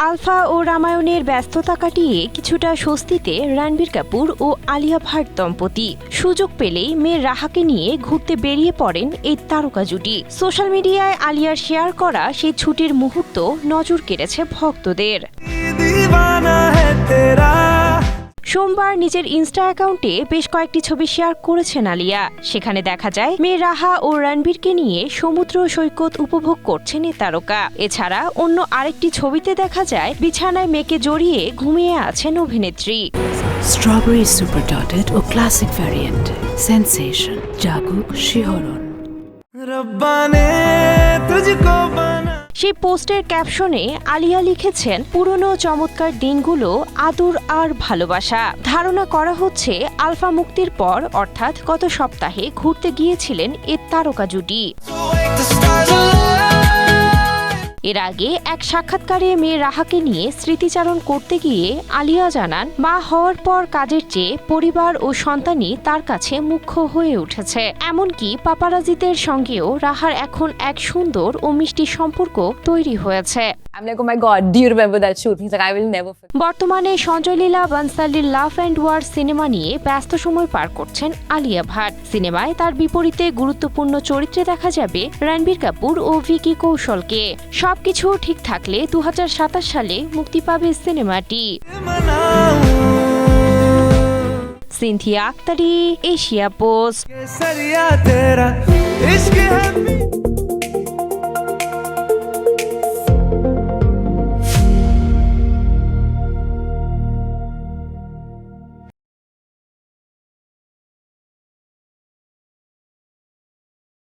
Alpha ও রামায়ণের ব্যস্ততা কাটিয়ে কিছুটা স্বস্তিতে রণবীর কাপুর ও আলিয়া ভাট দম্পতি। সুযোগ পেলেই মেয়ে রাহাকে নিয়ে ঘুরতে বেরিয়ে পড়েন এই তারকা জুটি। সোশ্যাল মিডিয়ায় আলিয়ার শেয়ার করা সেই ছুটির মুহূর্ত নজর কেড়েছে ভক্তদের। সোমবার নিজের ইনস্টা অ্যাকাউন্টে বেশ কয়েকটি ছবি শেয়ার করেছেন আলিয়া। সেখানে দেখা যায় মেয়ে রাহা ও রণবীরকে নিয়ে সমুদ্র সৈকত উপভোগ করছেন এই তারকা। এছাড়া অন্য আরেকটি ছবিতে দেখা যায় বিছানায় মেয়েকে জড়িয়ে ঘুমিয়ে আছেন অভিনেত্রী। স্ট্রবেরি সুপার ডটেড ও ক্লাসিক ভ্যারিয়েন্ট সেন্সেশন জাগুক শিহরণ। সেই পোস্টের ক্যাপশনে আলিয়া লিখেছেন, পুরনো চমৎকার দিনগুলো, আদর আর ভালোবাসা। ধারণা করা হচ্ছে আলফা মুক্তির পর অর্থাৎ গত সপ্তাহে ঘুরতে গিয়েছিলেন এ তারকা জুটি। এর আগে এক সাক্ষাৎকারে মেয়ে রাহাকে নিয়ে স্মৃতিচারণ করতে গিয়ে আলিয়া জানান, মা হওয়ার পর কাজের চেয়ে পরিবার ও সন্তানই তার কাছে মুখ্য হয়ে উঠেছে। এমনকি পাপারাজিদের সঙ্গেও রাহার এখন এক সুন্দর ও মিষ্টি সম্পর্ক তৈরি হয়েছে। I'm like, oh my God, do you remember that shoot? He's like, I will never forget. বর্তমানে Sanjay Leela বানসালির love and war cinema নিয়ে ব্যস্ত সময় পার করছেন আলিয়া ভাট। সিনেমায় তার বিপরীতে গুরুত্বপূর্ণ চরিত্রে দেখা যাবে রণবীর কাপুর ও ভিকি কৌশলকে। সবকিছু ঠিক থাকলে 2027 সালে মুক্তি পাবে সিনেমাটি। Sinthia Aktari, Asia post.